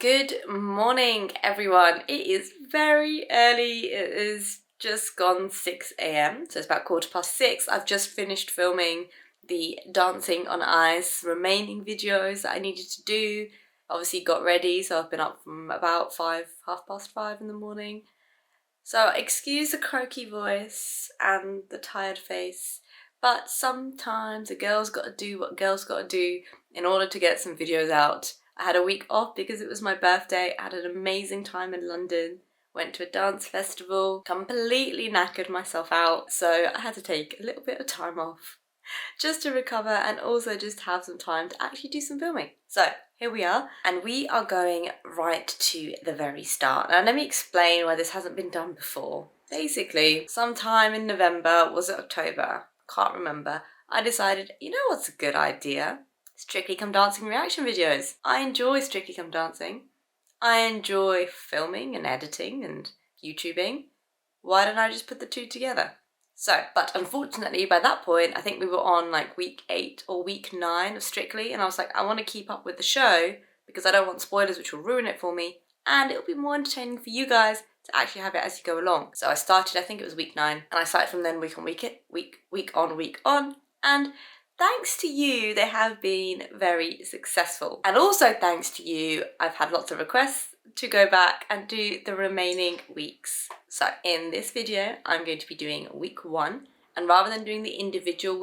Good morning, everyone. It is very early. It is just gone 6 a.m. So it's about 6:15. I've just finished filming the Dancing on Ice remaining videos that I needed to do. Obviously got ready, so I've been up from about 5:30 in the morning. So excuse the croaky voice and the tired face, but sometimes a girl's got to do what girl's got to do in order to get some videos out. I had a week off because it was my birthday. I had an amazing time in London, went to a dance festival, completely knackered myself out, so I had to take a little bit of time off just to recover and also just have some time to actually do some filming. So here we are, and we are going right to the very start. Now let me explain why this hasn't been done before. Basically, sometime in November, was it October? Can't remember. I decided, you know what's a good idea? Strictly Come Dancing reaction videos. I enjoy Strictly Come Dancing. I enjoy filming and editing and YouTubing. Why don't I just put the two together? So, but unfortunately by that point, I think we were on like week 8 or week 9 of Strictly, and I was like, I want to keep up with the show because I don't want spoilers which will ruin it for me, and it'll be more entertaining for you guys to actually have it as you go along. So I started, I think it was week 9, and I started from then week on, and thanks to you, they have been very successful. And also thanks to you, I've had lots of requests to go back and do the remaining weeks. So in this video, I'm going to be doing week 1. And rather than doing the individual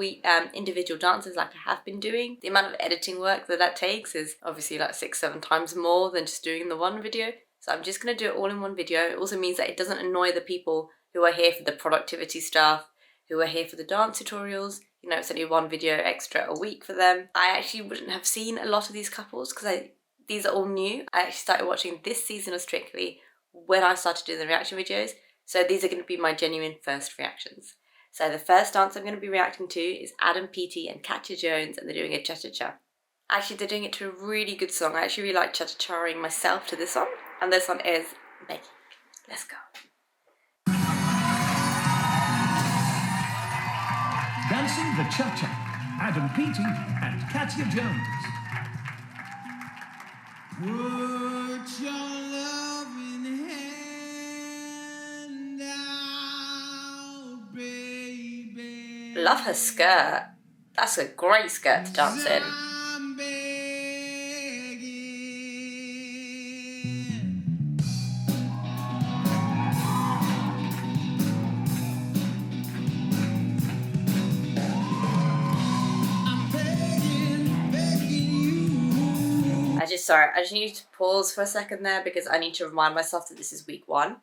dances like I have been doing, the amount of editing work that takes is obviously like 6-7 times more than just doing the one video. So I'm just going to do it all in one video. It also means that it doesn't annoy the people who are here for the productivity stuff, who are here for the dance tutorials. You know, it's only one video extra a week for them. I actually wouldn't have seen a lot of these couples because these are all new. I actually started watching this season of Strictly when I started doing the reaction videos. So these are going to be my genuine first reactions. So the first dance I'm going to be reacting to is Adam Peachy and Katya Jones, and they're doing a cha-cha-cha. Actually, they're doing it to a really good song. I actually really like cha-cha-chaing myself to this song. And this one is Begging. Let's go. Dancing the Cha-Cha, Adam Peachy and Katya Jones. Put your loving hand out, baby. Love her skirt. That's a great skirt to dance in. I'm begging. I just need to pause for a second there because I need to remind myself that this is week 1.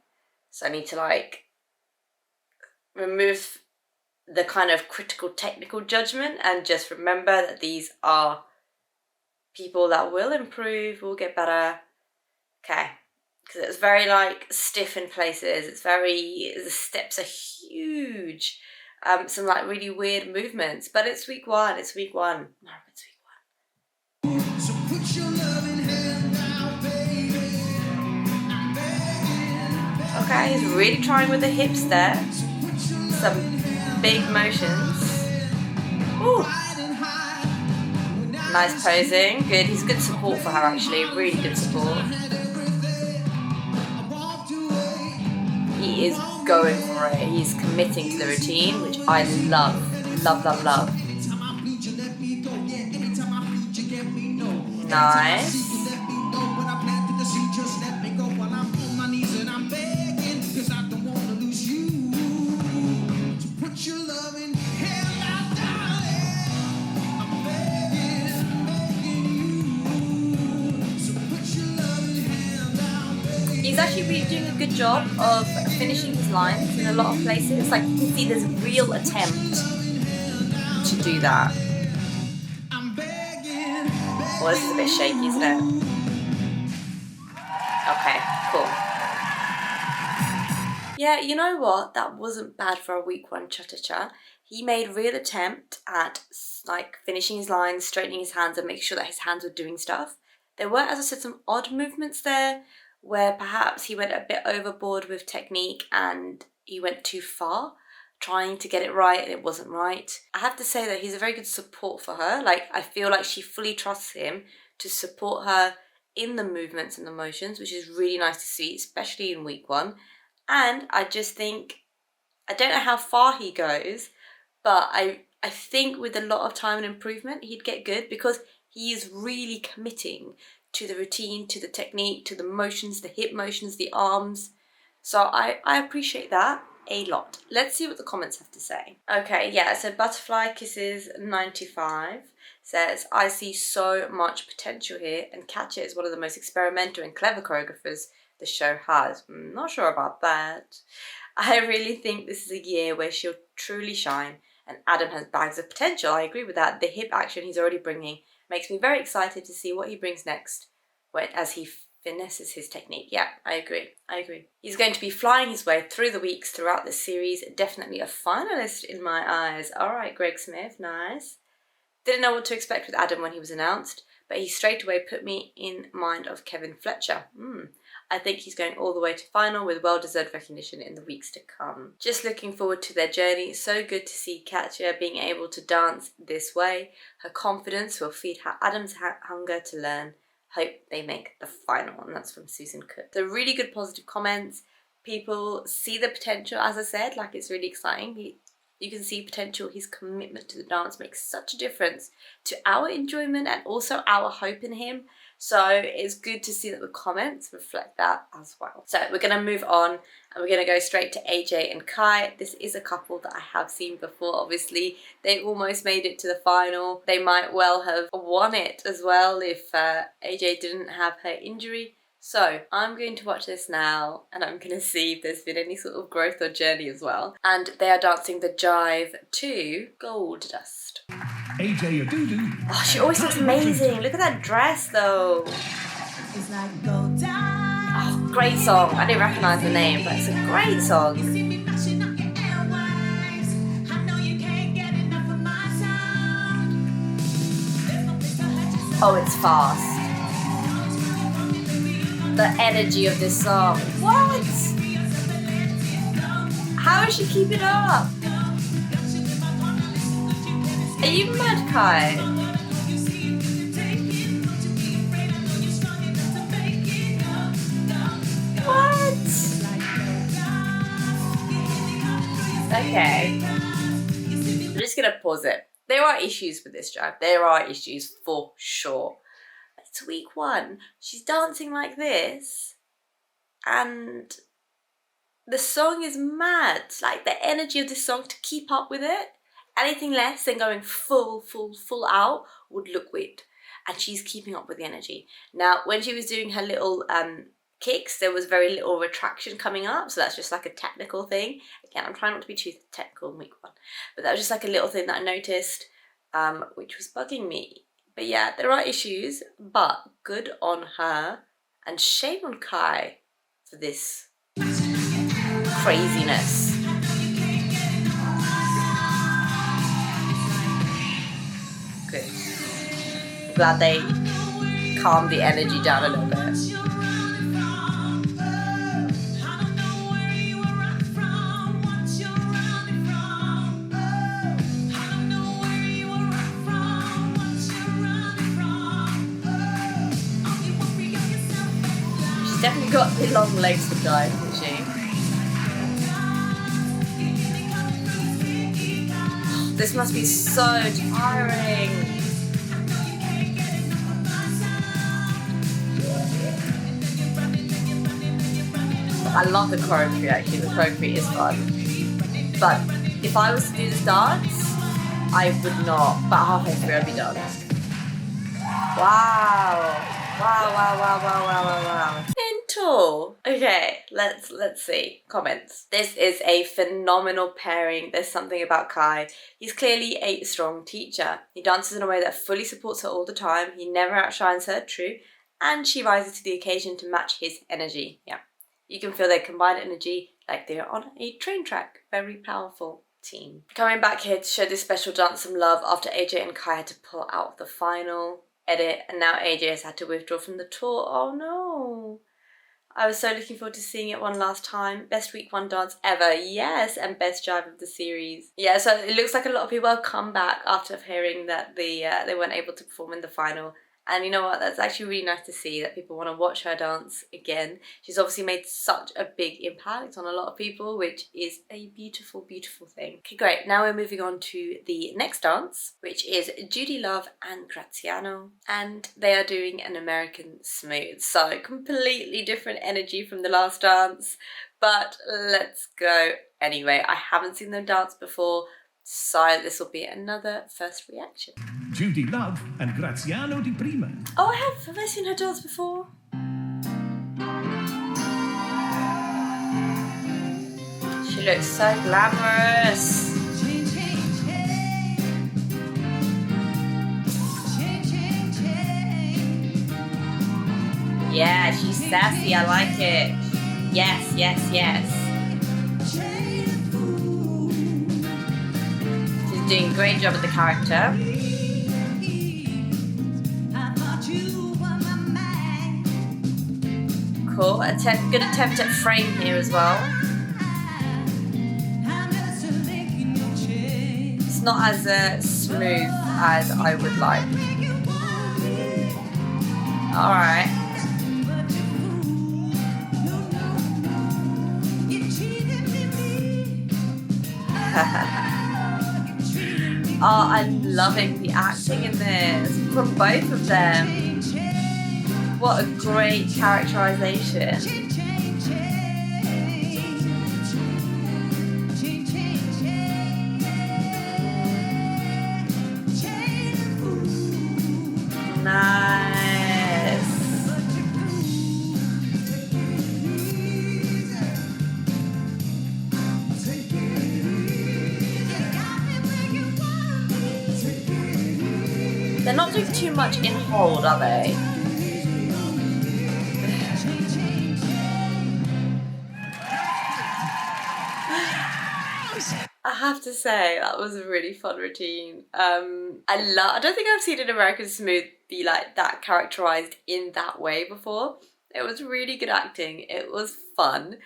So I need to like remove the kind of critical technical judgment and just remember that these are people that will improve, will get better. Okay, because it's very like stiff in places. The steps are huge. Some like really weird movements, but it's week 1. It's week 1. No, it's week 1. So put your loving hand out, baby. I'm begging. Okay, he's really trying with the hips there. Some big motions. Ooh. Nice posing. Good. He's good support for her actually. Really good support. He is going for it. He's committing to the routine, which I love. Love, love, love. Nice. He's actually really doing a good job of finishing his lines in a lot of places. Like you can see there's a real attempt to do that. Well, this is a bit shaky, isn't it? Okay, cool. Yeah, you know what? That wasn't bad for a week 1 cha-cha-cha. He made a real attempt at like finishing his lines, straightening his hands and making sure that his hands were doing stuff. There were, as I said, some odd movements there where perhaps he went a bit overboard with technique and he went too far trying to get it right and it wasn't right. I have to say that he's a very good support for her. Like, I feel like she fully trusts him to support her in the movements and the motions, which is really nice to see, especially in week 1. And I just think, I don't know how far he goes, but I think with a lot of time and improvement, he'd get good because he is really committing to the routine, to the technique, to the motions, the hip motions, the arms. So I appreciate that a lot. Let's see what the comments have to say. Okay, yeah, so Butterfly Kisses 95 says, I see so much potential here, and Katya is one of the most experimental and clever choreographers the show has. Not sure about that. I really think this is a year where she'll truly shine, and Adam has bags of potential. I agree with that. The hip action he's already bringing makes me very excited to see what he brings next as he finesses his technique. Yeah, I agree. He's going to be flying his way through the weeks throughout this series. Definitely a finalist in my eyes. All right, Greg Smith, nice. Didn't know what to expect with Adam when he was announced, but he straight away put me in mind of Kevin Fletcher. I think he's going all the way to final with well-deserved recognition in the weeks to come. Just looking forward to their journey. So good to see Katya being able to dance this way. Her confidence will feed Adam's hunger to learn. Hope they make the final. And that's from Susan Cook. So really good positive comments. People see the potential, as I said, like it's really exciting. You can see potential. His commitment to the dance makes such a difference to our enjoyment and also our hope in him. So it's good to see that the comments reflect that as well. So we're going to move on and we're going to go straight to AJ and Kai. This is a couple that I have seen before. Obviously, they almost made it to the final. They might well have won it as well if AJ didn't have her injury. So I'm going to watch this now and I'm going to see if there's been any sort of growth or journey as well. And they are dancing the Jive to Gold Dust. AJ Adudu. Oh, she always looks amazing. Look at that dress though. It's like go down. Oh, great song. I didn't recognise the name, but it's a great song. See me mashing up your airwaves. I know you can't get enough of my sound. There's no place to hide yourself. Oh, it's fast. The energy of this song. What? How is she keeping up? Are you mad, Kai? What? Okay. I'm just gonna pause it. There are issues with this Jive. There are issues for sure. It's week 1. She's dancing like this, and the song is mad. Like the energy of this song to keep up with it. Anything less than going full out would look weird. And she's keeping up with the energy. Now, when she was doing her little kicks, there was very little retraction coming up. So that's just like a technical thing. Again, I'm trying not to be too technical in week 1. But that was just like a little thing that I noticed, which was bugging me. But yeah, there are issues, but good on her. And shame on Kai for this craziness. Good. I'm glad they calmed the energy down a little bit. She's definitely got the long legs for Jive, hasn't she? This must be so tiring. I love the choreography actually, the choreography is fun. But if I was to do this dance, I would not, but halfway through I'd be done. Wow. Wow. Mental. Okay, let's see. Comments. This is a phenomenal pairing. There's something about Kai. He's clearly a strong teacher. He dances in a way that fully supports her all the time. He never outshines her, true. And she rises to the occasion to match his energy. Yeah. You can feel their combined energy like they're on a train track. Very powerful team. Coming back here to show this special dance some love after AJ and Kai had to pull out of the final edit, and now AJ has had to withdraw from the tour. Oh no. I was so looking forward to seeing it one last time. Best week 1 dance ever, yes, and best Jive of the series. Yeah, so it looks like a lot of people have come back after hearing that they weren't able to perform in the final, And you know what, that's actually really nice to see that people want to watch her dance again. She's obviously made such a big impact on a lot of people, which is a beautiful, beautiful thing. Okay, great. Now we're moving on to the next dance, which is Judi Love and Graziano. And they are doing an American Smooth. So completely different energy from the last dance. But let's go anyway. I haven't seen them dance before, so this will be another first reaction. Judi Love and Graziano di Prima. Oh, have I seen her dance before? She looks so glamorous. Yeah, she's sassy, I like it. Yes, yes, yes. She's doing a great job with the character. Cool, good attempt at frame here as well. It's not as smooth as I would like. Alright. Oh, I'm loving the acting in this from both of them. What a great characterization. Nice. They're not doing too much in hold, are they? I have to say that was a really fun routine. I don't think I've seen an American Smooth be like that characterized in that way before. It was really good acting. It was fun,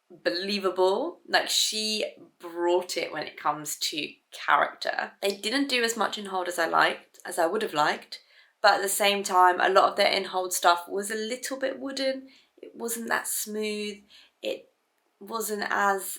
believable. Like, she brought it when it comes to character. They didn't do as much in hold as I would have liked, but at the same time, a lot of their in hold stuff was a little bit wooden. It wasn't that smooth. It wasn't as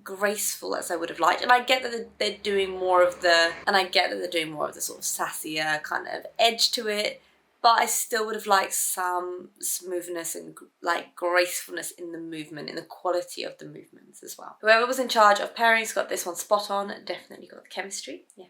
graceful as I would have liked, and I get that they're doing more of the, sort of sassier kind of edge to it, but I still would have liked some smoothness and like gracefulness in the movement, in the quality of the movements as well. Whoever was in charge of pairings got this one spot on. Definitely got the chemistry. Yeah.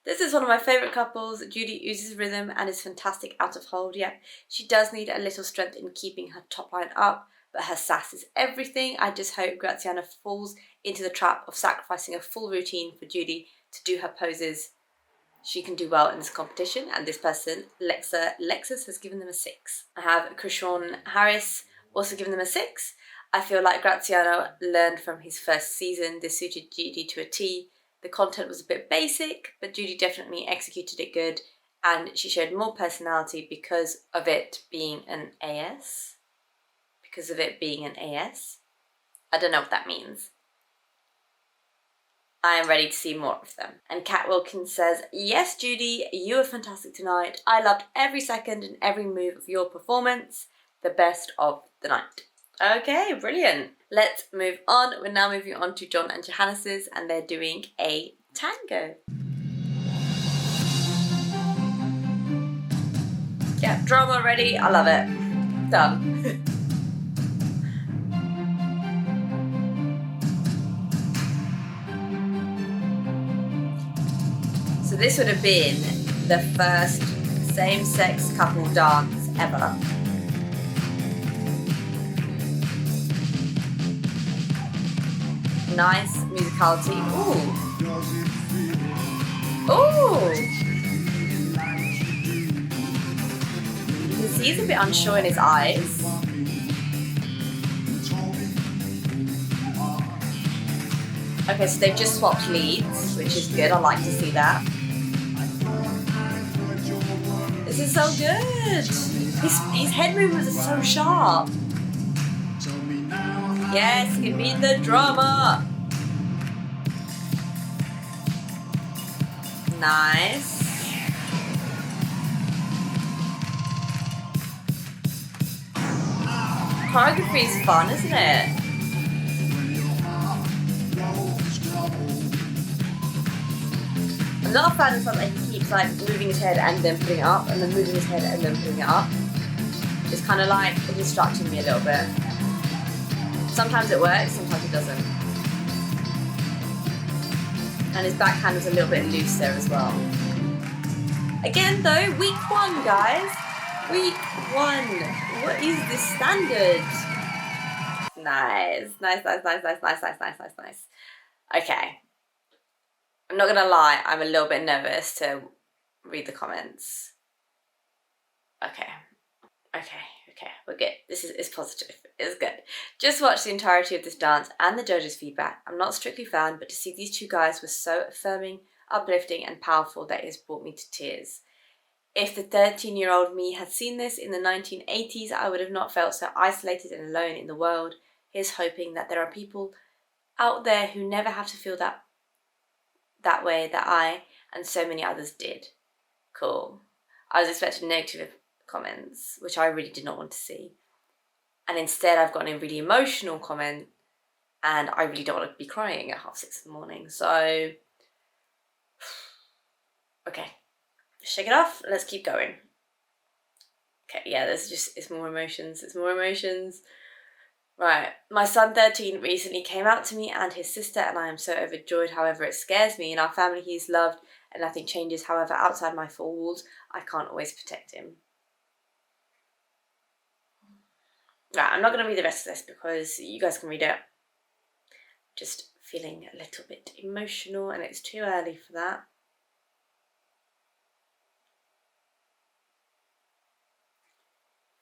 This is one of my favourite couples. Judi oozes rhythm and is fantastic out of hold. Yeah, she does need a little strength in keeping her top line up, but her sass is everything. I just hope Graziano falls into the trap of sacrificing a full routine for Judi to do her poses. She can do well in this competition, and this person, Lexus, has given them a 6. I have Krishan Harris also given them a 6. I feel like Graziano learned from his first season. This suited Judi to a T. The content was a bit basic, but Judi definitely executed it good, and she showed more personality because of it being an AS. I don't know what that means. I am ready to see more of them. And Kat Wilkins says, yes, Judi, you were fantastic tonight. I loved every second and every move of your performance. The best of the night. Okay, brilliant. Let's move on. We're now moving on to John and Johannes's, and they're doing a tango. Yeah, drama ready. I love it. Done. So this would have been the first same-sex couple dance ever. Nice musicality. Ooh. Ooh. You can see he's a bit unsure in his eyes. Okay, so they've just swapped leads, which is good. I like to see that. This is so good. His head movements are so sharp. Yes, give me the drama. Nice. choreography is fun, isn't it? I'm not a fan of the fact that he keeps like moving his head and then putting it up, and then moving his head and then putting it up. It's kind of like distracting me a little bit. Sometimes it works, sometimes it doesn't. And his backhand was a little bit loose there as well. Again though, week 1, guys. Week 1. What is the standard? Nice. Nice. Okay. I'm not gonna lie, I'm a little bit nervous to read the comments. Okay, we're good. This is positive. It's good. Just watched the entirety of this dance and the judges' feedback. I'm not strictly fan, but to see these two guys was so affirming, uplifting, and powerful that it has brought me to tears. If the 13-year-old me had seen this in the 1980s, I would have not felt so isolated and alone in the world. Here's hoping that there are people out there who never have to feel that way that I and so many others did. Cool. I was expecting negative comments, which I really did not want to see. And instead I've gotten a really emotional comment, and I really don't want to be crying at 6:30 in the morning. So, okay. Shake it off, let's keep going. Okay, yeah, it's more emotions. Right, my son 13 recently came out to me and his sister, and I am so overjoyed. However, it scares me. In our family he's loved and nothing changes. However, outside my four walls, I can't always protect him. Right, I'm not going to read the rest of this because you guys can read it. Just feeling a little bit emotional, and it's too early for that.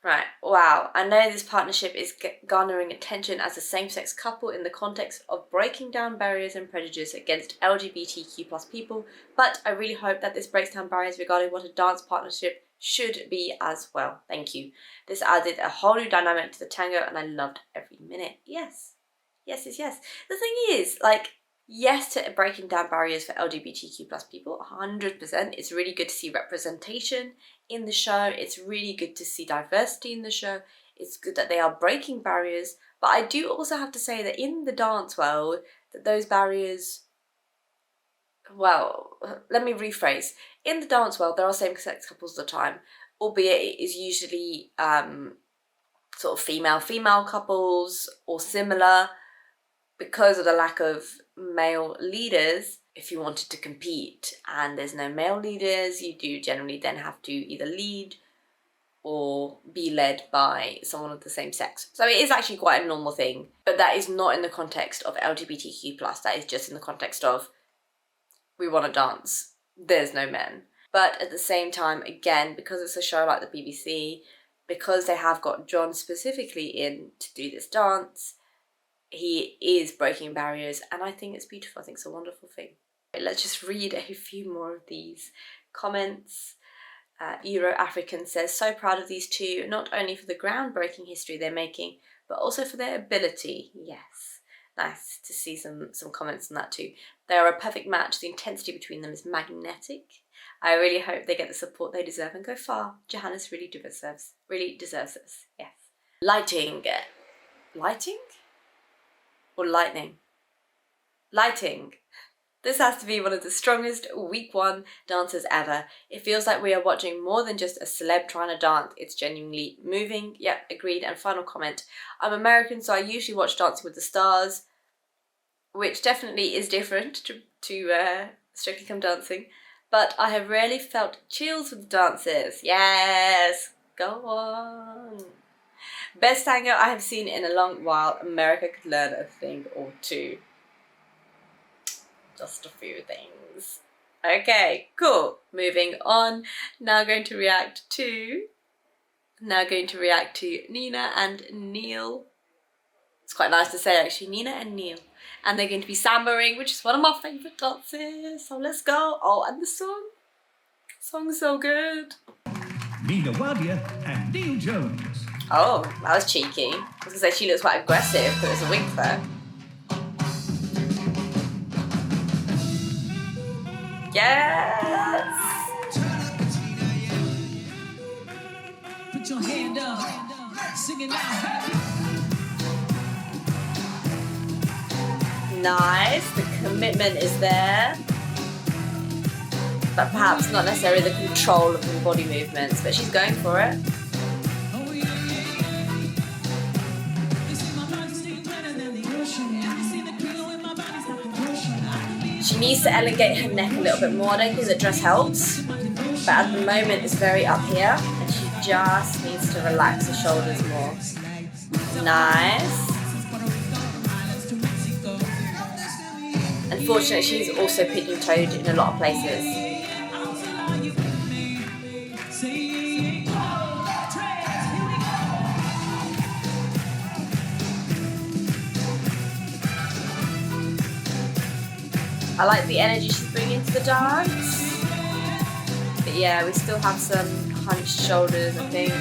Right, wow, I know this partnership is garnering attention as a same-sex couple in the context of breaking down barriers and prejudice against LGBTQ+ people, but I really hope that this breaks down barriers regarding what a dance partnership should be as well. Thank you. This added a whole new dynamic to the tango, and I loved every minute. Yes. The thing is, like, yes to breaking down barriers for LGBTQ+ people, 100%. It's really good to see representation in the show. It's really good to see diversity in the show. It's good that they are breaking barriers. But I do also have to say that in the dance world, that those barriers, well, let me rephrase. In the dance world, there are same-sex couples all the time, albeit it is usually sort of female couples or similar, because of the lack of male leaders. If you wanted to compete and there's no male leaders, you do generally then have to either lead or be led by someone of the same sex. So it is actually quite a normal thing, but that is not in the context of LGBTQ+. That is just in the context of, we want to dance, there's no men. But at the same time, again, because it's a show like the BBC, because they have got John specifically in to do this dance, he is breaking barriers, and I think it's beautiful. I think it's a wonderful thing. Let's just read a few more of these comments. Euro African says, so proud of these two, not only for the groundbreaking history they're making, but also for their ability. Yes, nice to see some comments on that too. They are a perfect match. The intensity between them is magnetic. I really hope they get the support they deserve and go far. Johannes really deserves this. Yes. Lighting. Or lightning? Lighting. This has to be one of the strongest week 1 dances ever. It feels like we are watching more than just a celeb trying to dance. It's genuinely moving. Yep, agreed. And final comment. I'm American, so I usually watch Dancing with the Stars, which definitely is different to Strictly Come Dancing. But I have rarely felt chills with the dances. Yes, go on. Best tango I have seen in a long while. America could learn a thing or two. Just a few things. Okay, cool. Moving on. Now going to react to Nina and Neil. It's quite nice to say actually, Nina and Neil. And they're going to be sambaing, which is one of my favourite dances. So let's go. Oh, and the song. Song's so good. Nina Wadia and Neil Jones. Oh, that was cheeky. I was going to say she looks quite aggressive, but there's a wink there. Yes! Put your hand up, sing it out. Nice, the commitment is there. But perhaps not necessarily the control of the body movements, but she's going for it. She needs to elongate her neck a little bit more. I don't think the dress helps, but at the moment it's very up here and she just needs to relax the shoulders more. Nice. Unfortunately, she's also pigeon-toed in a lot of places. I like the energy she's bringing to the dance. But yeah, we still have some hunched shoulders, I think.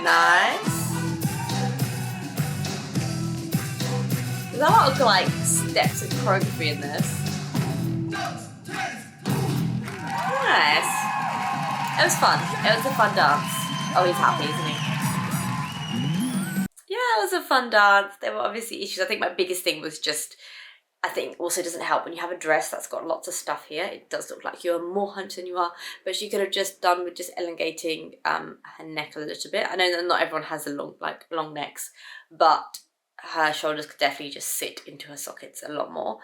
Nice. There's a lot of like steps and choreography in this. Nice. It was fun. It was a fun dance. Oh, he's happy, isn't he? Yeah, it was a fun dance. There were obviously issues. I think my biggest thing was just, I think also doesn't help when you have a dress that's got lots of stuff here. It does look like you're more hunched than you are, but she could have just done with just elongating her neck a little bit. I know that not everyone has a long necks, but her shoulders could definitely just sit into her sockets a lot more.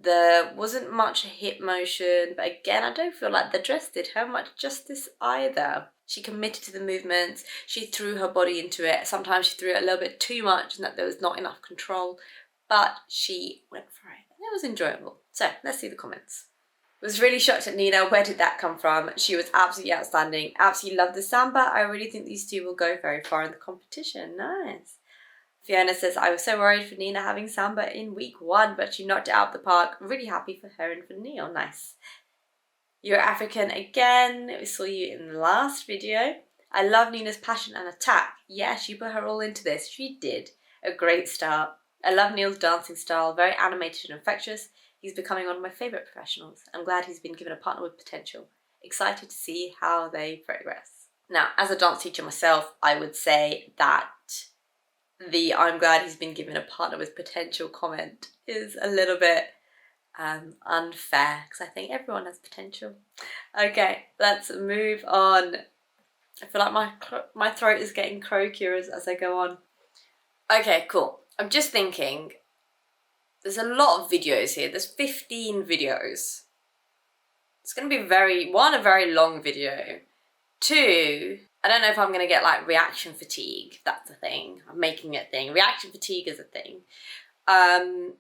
There wasn't much hip motion, but again, I don't feel like the dress did her much justice either. She committed to the movements, she threw her body into it. Sometimes she threw it a little bit too much and that there was not enough control, but she went for it and it was enjoyable. So let's see the comments. I was really shocked at Nina. Where did that come from? She was absolutely outstanding. Absolutely loved the Samba. I really think these two will go very far in the competition. Nice. Fiona says, I was so worried for Nina having Samba in week 1, but she knocked it out of the park. Really happy for her and for Neil. Nice. You're African again. We saw you in the last video. I love Nina's passion and attack. Yeah, she put her all into this. She did. A great start. I love Neil's dancing style. Very animated and infectious. He's becoming one of my favourite professionals. I'm glad he's been given a partner with potential. Excited to see how they progress. Now, as a dance teacher myself, I would say that the I'm glad he's been given a partner with potential comment is a little bit unfair because I think everyone has potential. Okay, let's move on. I feel like my throat is getting croakier as I go on. Okay, cool. I'm just thinking, there's a lot of videos here. There's 15 videos. It's going to be a very long video. 2, I don't know if I'm going to get like reaction fatigue. That's a thing. I'm making it a thing. Reaction fatigue is a thing. And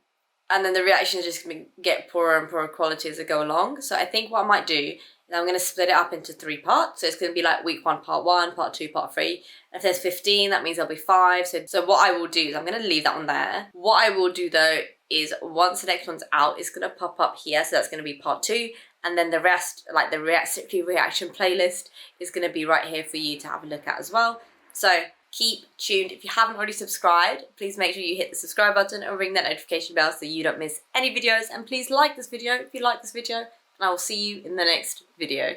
then the reaction is just going to get poorer and poorer quality as I go along. So I think what I might do is I'm going to split it up into 3 parts. So it's going to be like week 1, part 1, part 2, part 3. And if there's 15, that means there'll be 5. So what I will do is I'm going to leave that one there. What I will do though is once the next one's out, it's going to pop up here. So that's going to be part 2. And then the rest, like the reaction playlist, is going to be right here for you to have a look at as well. So keep tuned. If you haven't already subscribed, please make sure you hit the subscribe button and ring that notification bell so you don't miss any videos. And please like this video if you like this video. And I will see you in the next video.